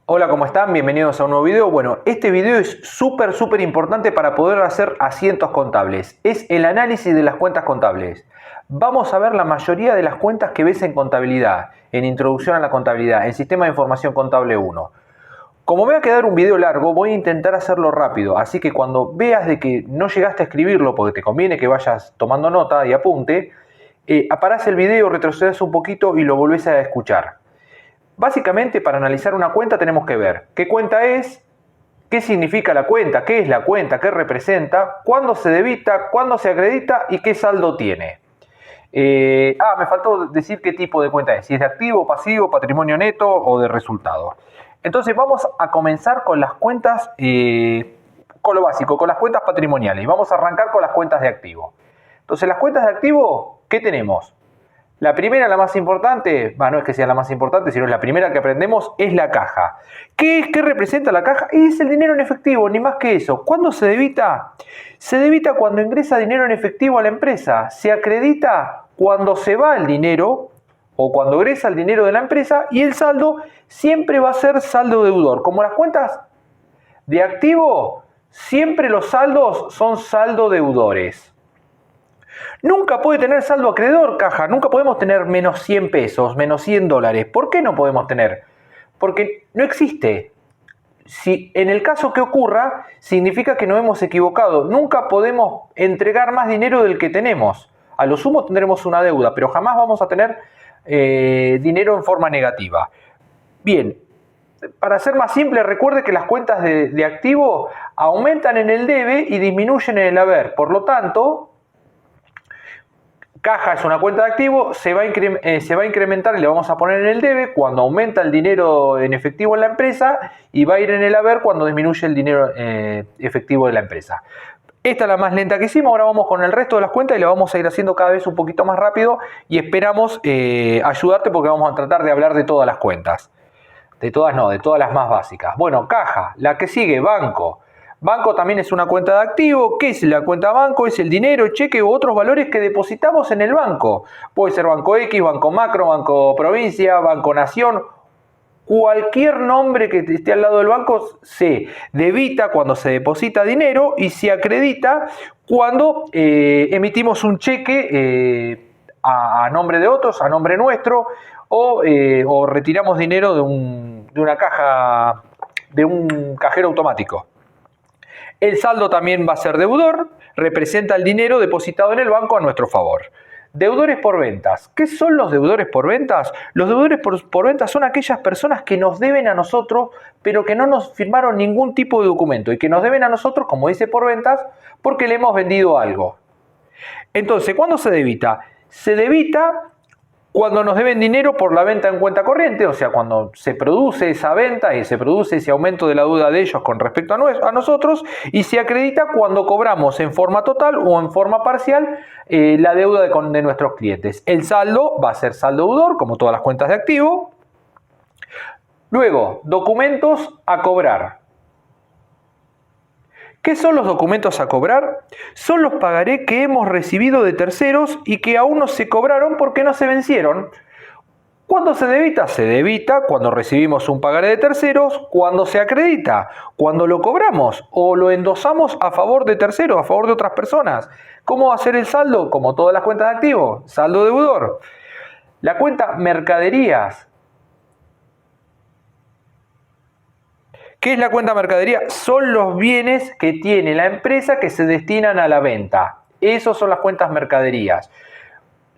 Hola, ¿cómo están? Bienvenidos a un nuevo video. Bueno, este video es súper importante para poder hacer asientos contables. Es el análisis de las cuentas contables. Vamos a ver la mayoría de las cuentas que ves en contabilidad, en Introducción a la Contabilidad, en Sistema de Información Contable 1. Como me va a quedar un video largo, voy a intentar hacerlo rápido, así que cuando veas de que no llegaste a escribirlo, porque te conviene que vayas tomando nota y apunte, aparás el video, retrocedes un poquito y lo volvés a escuchar. Básicamente, para analizar una cuenta tenemos que ver qué cuenta es, qué significa la cuenta, qué es la cuenta, qué representa, cuándo se debita, cuándo se acredita y qué saldo tiene. Me faltó decir qué tipo de cuenta es, si es de activo, pasivo, patrimonio neto o de resultado. Entonces vamos a comenzar con las cuentas, con lo básico, con las cuentas patrimoniales. Vamos a arrancar con las cuentas de activo. Entonces las cuentas de activo, ¿qué tenemos? La primera, la más importante, no es que sea la más importante, sino la primera que aprendemos, es la caja. ¿Qué representa la caja? Es el dinero en efectivo, ni más que eso. ¿Cuándo se debita? Se debita cuando ingresa dinero en efectivo a la empresa. Se acredita cuando se va el dinero o cuando egresa el dinero de la empresa, y el saldo siempre va a ser saldo deudor. Como las cuentas de activo, siempre los saldos son saldo deudores. Nunca puede tener saldo acreedor caja, nunca podemos tener menos 100 pesos, menos 100 dólares. ¿Por qué no podemos tener? Porque no existe. Si en el caso que ocurra, significa que nos hemos equivocado. Nunca podemos entregar más dinero del que tenemos. A lo sumo tendremos una deuda, pero jamás vamos a tener dinero en forma negativa. Bien, para ser más simple, recuerde que las cuentas de activo aumentan en el debe y disminuyen en el haber. Por lo tanto, caja es una cuenta de activo, se va a incrementar y le vamos a poner en el debe cuando aumenta el dinero en efectivo en la empresa, y va a ir en el haber cuando disminuye el dinero efectivo de la empresa. Esta es la más lenta que hicimos. Ahora vamos con el resto de las cuentas y la vamos a ir haciendo cada vez un poquito más rápido, y esperamos ayudarte porque vamos a tratar de hablar de todas las cuentas. De todas no, de todas las más básicas. Bueno, caja, la que sigue, banco. Banco también es una cuenta de activo. ¿Qué es la cuenta banco? Es el dinero, cheque u otros valores que depositamos en el banco. Puede ser Banco X, Banco Macro, Banco Provincia, Banco Nación. Cualquier nombre que esté al lado del banco se debita cuando se deposita dinero y se acredita cuando emitimos un cheque a nombre de otros, a nombre nuestro, o retiramos dinero de una caja, de un cajero automático. El saldo también va a ser deudor, representa el dinero depositado en el banco a nuestro favor. Deudores por ventas. ¿Qué son los deudores por ventas? Los deudores por ventas son aquellas personas que nos deben a nosotros, pero que no nos firmaron ningún tipo de documento y que nos deben a nosotros, como dice por ventas, porque le hemos vendido algo. Entonces, ¿cuándo se debita? Se debita cuando nos deben dinero por la venta en cuenta corriente, o sea, cuando se produce esa venta y se produce ese aumento de la deuda de ellos con respecto a nosotros, y se acredita cuando cobramos en forma total o en forma parcial la deuda de nuestros clientes. El saldo va a ser saldo deudor, como todas las cuentas de activo. Luego, documentos a cobrar. ¿Qué son los documentos a cobrar? Son los pagarés que hemos recibido de terceros y que aún no se cobraron porque no se vencieron. ¿Cuándo se debita? Se debita cuando recibimos un pagaré de terceros, cuando se acredita, cuando lo cobramos o lo endosamos a favor de terceros, a favor de otras personas. ¿Cómo va a ser el saldo? Como todas las cuentas de activo, saldo deudor. La cuenta mercaderías. ¿Qué es la cuenta mercadería? Son los bienes que tiene la empresa que se destinan a la venta. Esas son las cuentas mercaderías.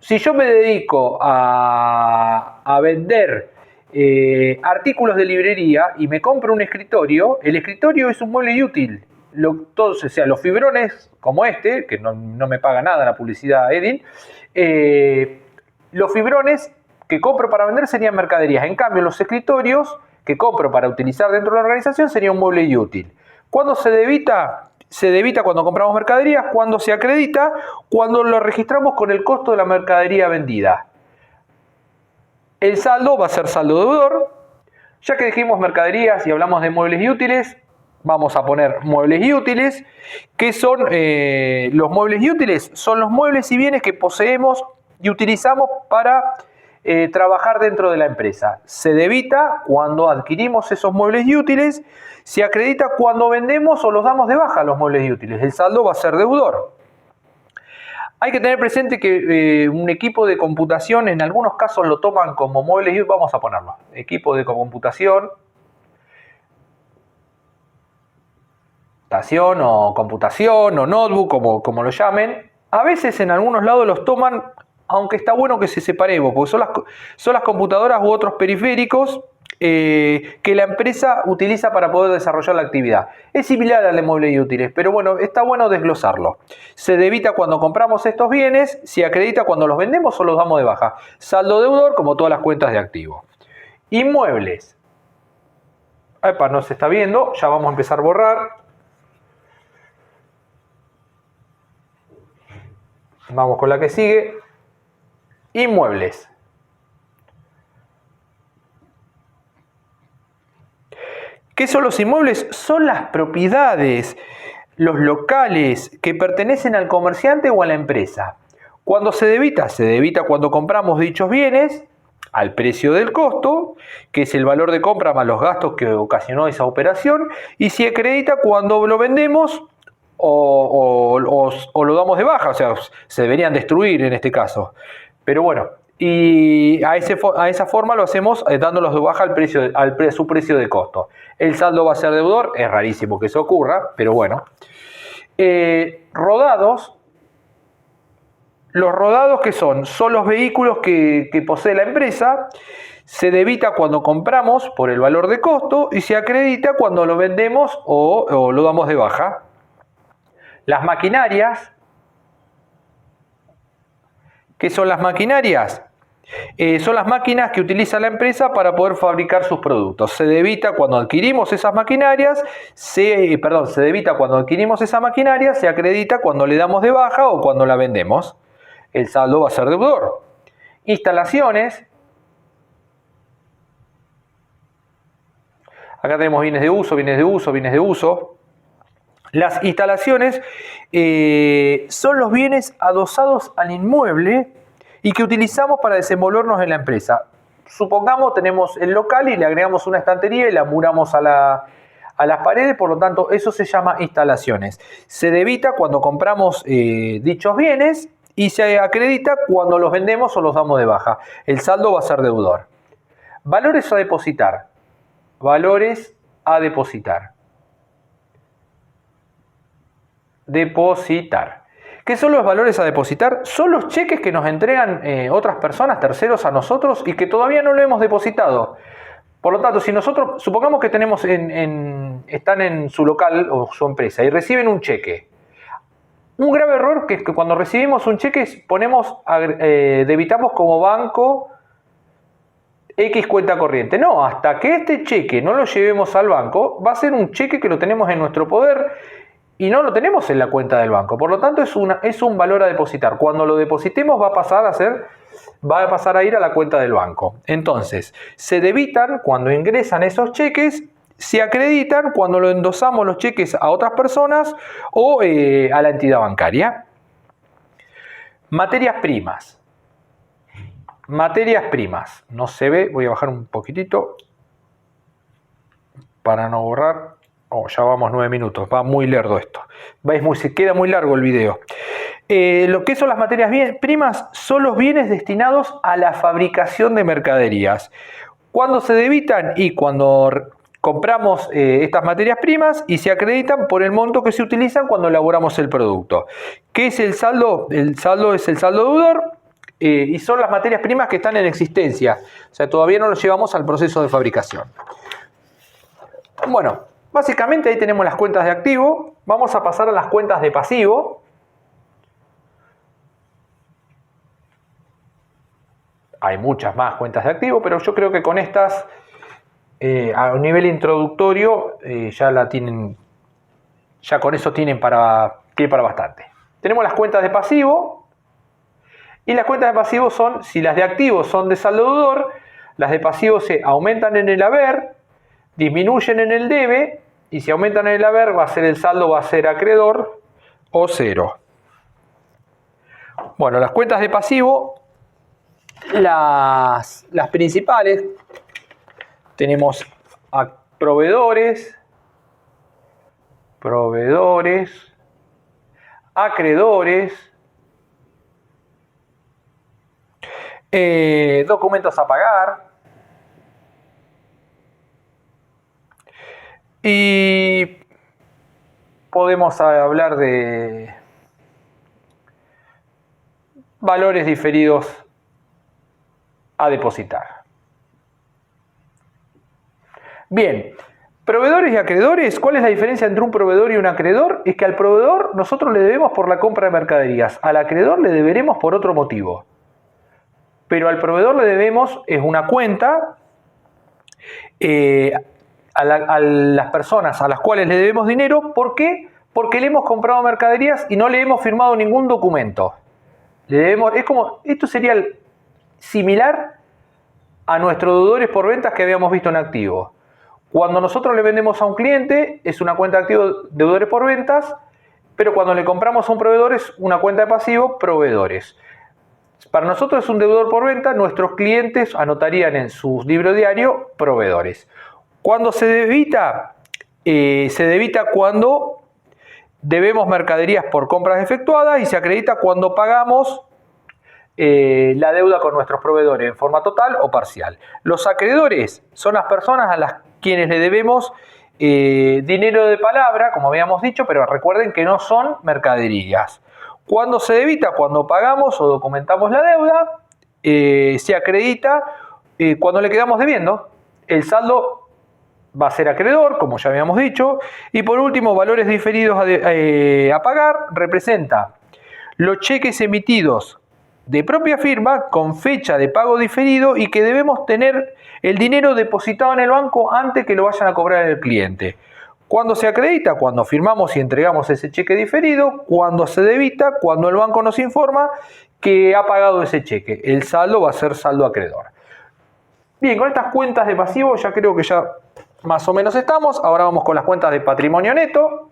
Si yo me dedico a vender artículos de librería y me compro un escritorio, el escritorio es un mueble y útil. O sea, los fibrones, como este, que no me paga nada la publicidad Edin, los fibrones que compro para vender serían mercaderías. En cambio, los escritorios que compro para utilizar dentro de la organización sería un mueble y útil. ¿Cuándo se debita? Se debita cuando compramos mercaderías. Cuando se acredita, cuando lo registramos con el costo de la mercadería vendida. El saldo va a ser saldo deudor. Ya que dijimos mercaderías y hablamos de muebles y útiles, vamos a poner muebles y útiles. ¿Qué son los muebles y útiles? Son los muebles y bienes que poseemos y utilizamos para trabajar dentro de la empresa. Se debita cuando adquirimos esos muebles y útiles, se acredita cuando vendemos o los damos de baja los muebles y útiles. El saldo va a ser deudor. Hay que tener presente que un equipo de computación en algunos casos lo toman como muebles y útiles. Vamos a ponerlo. Equipo de computación o notebook, como lo llamen. A veces en algunos lados los toman, aunque está bueno que se separemos, porque son las computadoras u otros periféricos que la empresa utiliza para poder desarrollar la actividad. Es similar al de muebles y útiles, pero bueno, está bueno desglosarlo. Se debita cuando compramos estos bienes, se acredita cuando los vendemos o los damos de baja. Saldo deudor, como todas las cuentas de activo. Inmuebles. Epa, no se está viendo, ya vamos a empezar a borrar. Vamos con la que sigue. Inmuebles. ¿Qué son los inmuebles? Son las propiedades, los locales que pertenecen al comerciante o a la empresa. Cuando se debita cuando compramos dichos bienes al precio del costo, que es el valor de compra más los gastos que ocasionó esa operación, y se acredita cuando lo vendemos o lo damos de baja, o sea, se deberían destruir en este caso. Pero bueno, y a esa forma lo hacemos dándolos de baja a su precio de costo. El saldo va a ser deudor, es rarísimo que eso ocurra, pero bueno. Rodados. Los rodados, ¿qué son? Son los vehículos que posee la empresa. Se debita cuando compramos por el valor de costo y se acredita cuando lo vendemos o lo damos de baja. Las maquinarias. ¿Qué son las maquinarias? Son las máquinas que utiliza la empresa para poder fabricar sus productos. Se debita cuando adquirimos esas maquinarias, se debita cuando adquirimos esa maquinaria, se acredita cuando le damos de baja o cuando la vendemos. El saldo va a ser deudor. Instalaciones. Acá tenemos bienes de uso, bienes de uso, bienes de uso. Las instalaciones son los bienes adosados al inmueble y que utilizamos para desenvolvernos en la empresa. Supongamos tenemos el local y le agregamos una estantería y la muramos a las paredes, por lo tanto eso se llama instalaciones. Se debita cuando compramos dichos bienes y se acredita cuando los vendemos o los damos de baja. El saldo va a ser deudor. Valores a depositar. Valores a depositar. Depositar. ¿Qué son los valores a depositar? Son los cheques que nos entregan otras personas, terceros a nosotros y que todavía no lo hemos depositado. Por lo tanto, si nosotros, supongamos que tenemos están en su local o su empresa y reciben un cheque. Un grave error que es que cuando recibimos un cheque debitamos como banco X cuenta corriente. No, hasta que este cheque no lo llevemos al banco, va a ser un cheque que lo tenemos en nuestro poder y no lo tenemos en la cuenta del banco. Por lo tanto, es un valor a depositar. Cuando lo depositemos va a pasar a ir a la cuenta del banco. Entonces, se debitan cuando ingresan esos cheques, se acreditan cuando lo endosamos los cheques a otras personas o a la entidad bancaria. Materias primas. Materias primas. No se ve, voy a bajar un poquitito para no borrar. Ya vamos 9 minutos, va muy lerdo esto. Se queda muy largo el video. Lo que son las materias primas son los bienes destinados a la fabricación de mercaderías. Cuando se debitan y cuando compramos estas materias primas y se acreditan por el monto que se utilizan cuando elaboramos el producto. ¿Qué es el saldo? El saldo es el saldo deudor y son las materias primas que están en existencia. O sea, todavía no lo llevamos al proceso de fabricación. Bueno, básicamente ahí tenemos las cuentas de activo. Vamos a pasar a las cuentas de pasivo. Hay muchas más cuentas de activo, pero yo creo que con estas, a un nivel introductorio, ya con eso tienen pie para bastante. Tenemos las cuentas de pasivo. Y las cuentas de pasivo son, si las de activo son de saldo deudor, las de pasivo se aumentan en el haber, disminuyen en el debe, y si aumentan en el haber, el saldo va a ser acreedor o cero. Bueno, las cuentas de pasivo Las principales, tenemos a proveedores, acreedores, documentos a pagar y podemos hablar de valores diferidos a depositar. Bien, proveedores y acreedores. ¿Cuál es la diferencia entre un proveedor y un acreedor? Es que al proveedor nosotros le debemos por la compra de mercaderías, al acreedor le deberemos por otro motivo. Pero al proveedor le debemos es una cuenta a las personas a las cuales le debemos dinero. ¿Por qué? Porque le hemos comprado mercaderías y no le hemos firmado ningún documento. Le debemos, esto sería similar a nuestros deudores por ventas que habíamos visto en activo. Cuando nosotros le vendemos a un cliente es una cuenta de activo deudores por ventas, pero cuando le compramos a un proveedor es una cuenta de pasivo proveedores. Para nosotros es un deudor por venta, nuestros clientes anotarían en sus libros diarios proveedores. Cuando se debita cuando debemos mercaderías por compras efectuadas y se acredita cuando pagamos la deuda con nuestros proveedores en forma total o parcial. Los acreedores son las personas a las quienes le debemos dinero de palabra, como habíamos dicho, pero recuerden que no son mercaderías. Cuando se debita, cuando pagamos o documentamos la deuda, se acredita cuando le quedamos debiendo. El saldo va a ser acreedor, como ya habíamos dicho. Y por último, valores diferidos a pagar representa los cheques emitidos de propia firma con fecha de pago diferido y que debemos tener el dinero depositado en el banco antes que lo vayan a cobrar el cliente. Cuando se acredita, cuando firmamos y entregamos ese cheque diferido. Cuando se debita, cuando el banco nos informa que ha pagado ese cheque. El saldo va a ser saldo acreedor. Bien, con estas cuentas de pasivo ya creo que ya más o menos estamos. Ahora vamos con las cuentas de patrimonio neto.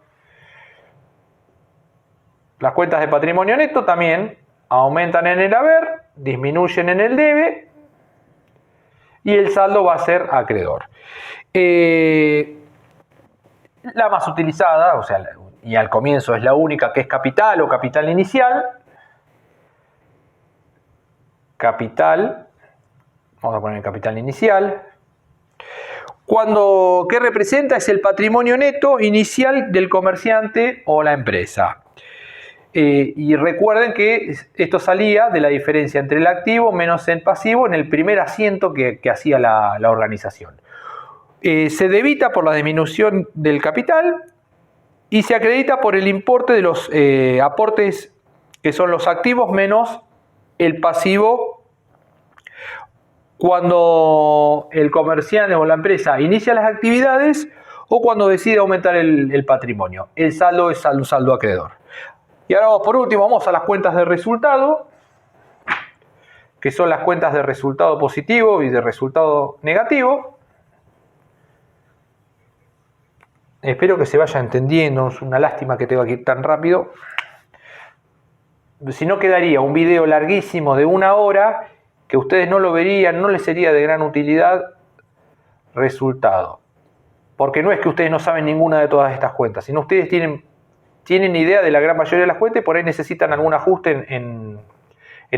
Las cuentas de patrimonio neto también aumentan en el haber, disminuyen en el debe y el saldo va a ser acreedor. La más utilizada, o sea, y al comienzo es la única, que es capital o capital inicial. Capital, vamos a poner el capital inicial. ¿Qué representa? Es el patrimonio neto inicial del comerciante o la empresa. Y recuerden que esto salía de la diferencia entre el activo menos el pasivo en el primer asiento que hacía la organización. Se debita por la disminución del capital y se acredita por el importe de los aportes que son los activos menos el pasivo cuando el comerciante o la empresa inicia las actividades o cuando decide aumentar el patrimonio. El saldo es un saldo acreedor. Y ahora por último vamos a las cuentas de resultado, que son las cuentas de resultado positivo y de resultado negativo. Espero que se vaya entendiendo, es una lástima que tenga que ir tan rápido. Si no quedaría un video larguísimo de 1 hora que ustedes no lo verían, no les sería de gran utilidad. Resultado. Porque no es que ustedes no saben ninguna de todas estas cuentas, sino ustedes tienen idea de la gran mayoría de las cuentas y por ahí necesitan algún ajuste en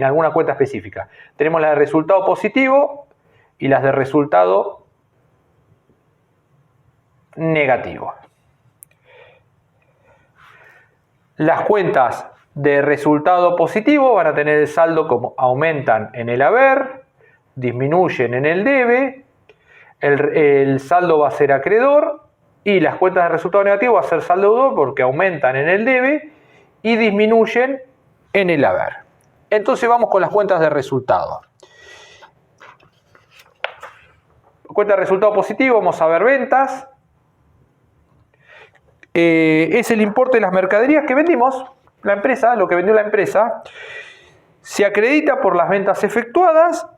alguna cuenta específica. Tenemos las de resultado positivo y las de resultado negativo. Las cuentas de resultado positivo van a tener el saldo como aumentan en el haber, disminuyen en el debe, el saldo va a ser acreedor y las cuentas de resultado negativo va a ser saldo deudor porque aumentan en el debe y disminuyen en el haber. Entonces vamos con las cuentas de resultado. Cuenta de resultado positivo, vamos a ver ventas. Es el importe de las mercaderías que vendimos, la empresa, lo que vendió la empresa. Se acredita por las ventas efectuadas,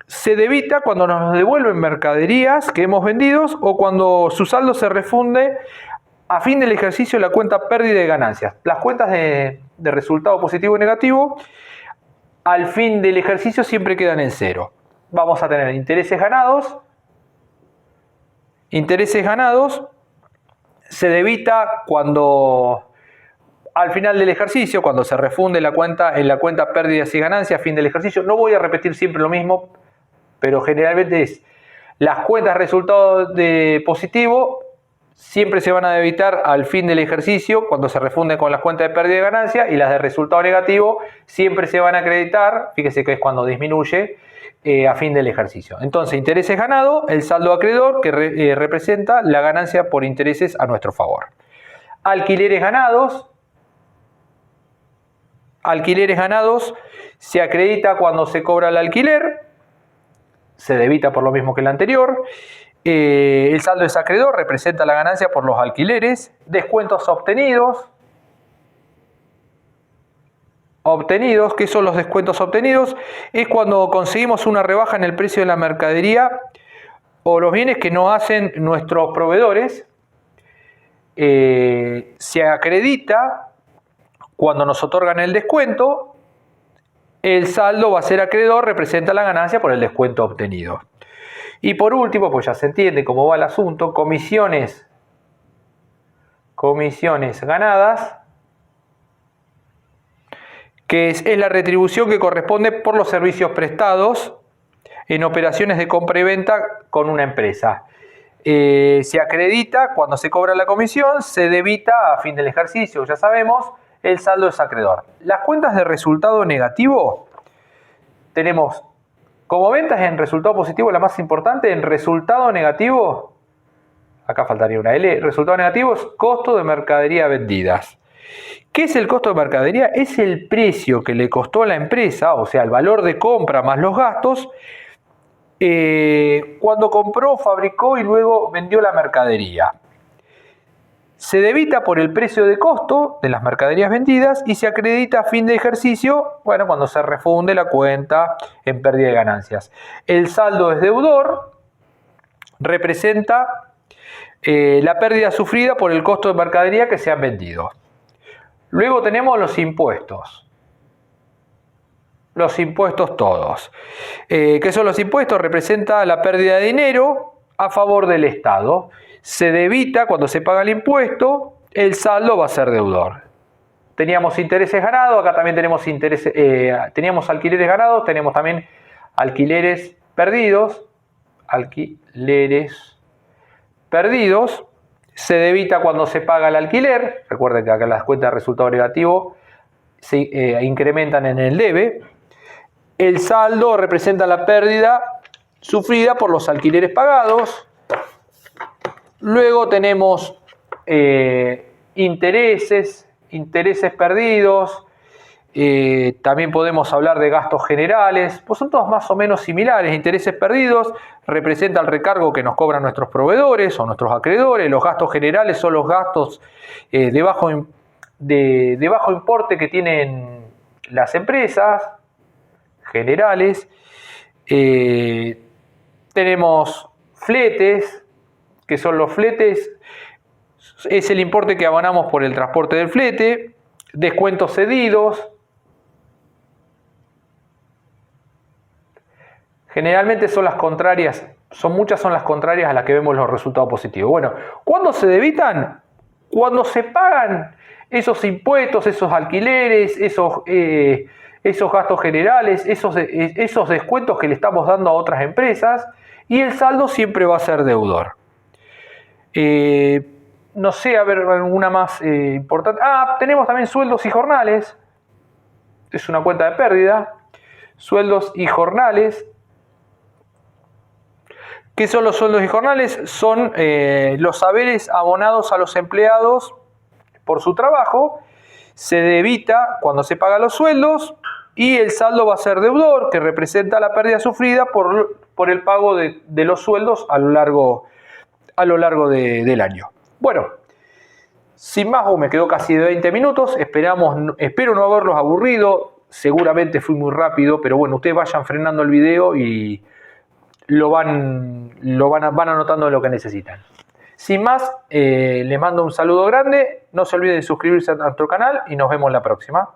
se debita cuando nos devuelven mercaderías que hemos vendido o cuando su saldo se refunde a fin del ejercicio de la cuenta pérdida de ganancias. Las cuentas de resultado positivo y negativo al fin del ejercicio siempre quedan en cero. Vamos a tener intereses ganados. Intereses ganados se debita cuando al final del ejercicio, cuando se refunde la cuenta en la cuenta pérdidas y ganancias, fin del ejercicio. No voy a repetir siempre lo mismo, pero generalmente es las cuentas resultados de positivo siempre se van a debitar al fin del ejercicio cuando se refunde con las cuentas de pérdida y ganancia, y las de resultado negativo siempre se van a acreditar, fíjese que es cuando disminuye, a fin del ejercicio. Entonces, intereses ganados, el saldo acreedor que representa la ganancia por intereses a nuestro favor. Alquileres ganados se acredita cuando se cobra el alquiler, se debita por lo mismo que el anterior. El saldo desacreedor representa la ganancia por los alquileres. Descuentos obtenidos. ¿Qué son los descuentos obtenidos? Es cuando conseguimos una rebaja en el precio de la mercadería o los bienes que nos hacen nuestros proveedores. Se acredita cuando nos otorgan el descuento. El saldo va a ser acreedor, representa la ganancia por el descuento obtenido. Y por último, pues ya se entiende cómo va el asunto, comisiones ganadas, que es la retribución que corresponde por los servicios prestados en operaciones de compra y venta con una empresa. Se acredita cuando se cobra la comisión, se debita a fin del ejercicio, ya sabemos, el saldo es acreedor. Las cuentas de resultado negativo tenemos como ventas en resultado positivo la más importante. En resultado negativo, acá faltaría una L, resultado negativo es costo de mercadería vendidas. ¿Qué es el costo de mercadería? Es el precio que le costó a la empresa, o sea, el valor de compra más los gastos, cuando compró, fabricó y luego vendió la mercadería. Se debita por el precio de costo de las mercaderías vendidas y se acredita a fin de ejercicio, bueno, cuando se refunde la cuenta en pérdida de ganancias. El saldo es deudor, representa la pérdida sufrida por el costo de mercadería que se han vendido. Luego tenemos los impuestos. Los impuestos todos. ¿Qué son los impuestos? Representa la pérdida de dinero a favor del Estado. Se debita cuando se paga el impuesto, el saldo va a ser deudor. Teníamos intereses ganados, acá también tenemos teníamos alquileres ganados, tenemos también alquileres perdidos. Se debita cuando se paga el alquiler. Recuerden que acá las cuentas de resultado negativo se incrementan en el debe. El saldo representa la pérdida sufrida por los alquileres pagados. Luego tenemos intereses perdidos. También podemos hablar de gastos generales, pues son todos más o menos similares. Intereses perdidos representa el recargo que nos cobran nuestros proveedores o nuestros acreedores. Los gastos generales son los gastos de bajo importe que tienen las empresas generales. Tenemos fletes, que son los fletes, es el importe que abonamos por el transporte del flete. Descuentos cedidos. Generalmente son las contrarias, muchas son las contrarias a las que vemos los resultados positivos. Bueno, ¿cuándo se debitan? Cuando se pagan esos impuestos, esos alquileres, esos gastos generales, esos descuentos que le estamos dando a otras empresas, y el saldo siempre va a ser deudor. No sé, a ver, alguna más importante. Tenemos también sueldos y jornales. Es una cuenta de pérdida. Sueldos y jornales. ¿Qué son los sueldos y jornales? Son los haberes abonados a los empleados por su trabajo. Se debita cuando se pagan los sueldos y el saldo va a ser deudor, que representa la pérdida sufrida por el pago de los sueldos a lo largo del año. Bueno, sin más, me quedó casi de 20 minutos. Espero no haberlos aburrido. Seguramente fui muy rápido, pero bueno, ustedes vayan frenando el video y van anotando lo que necesitan. Sin más, les mando un saludo grande. No se olviden de suscribirse a nuestro canal y nos vemos la próxima.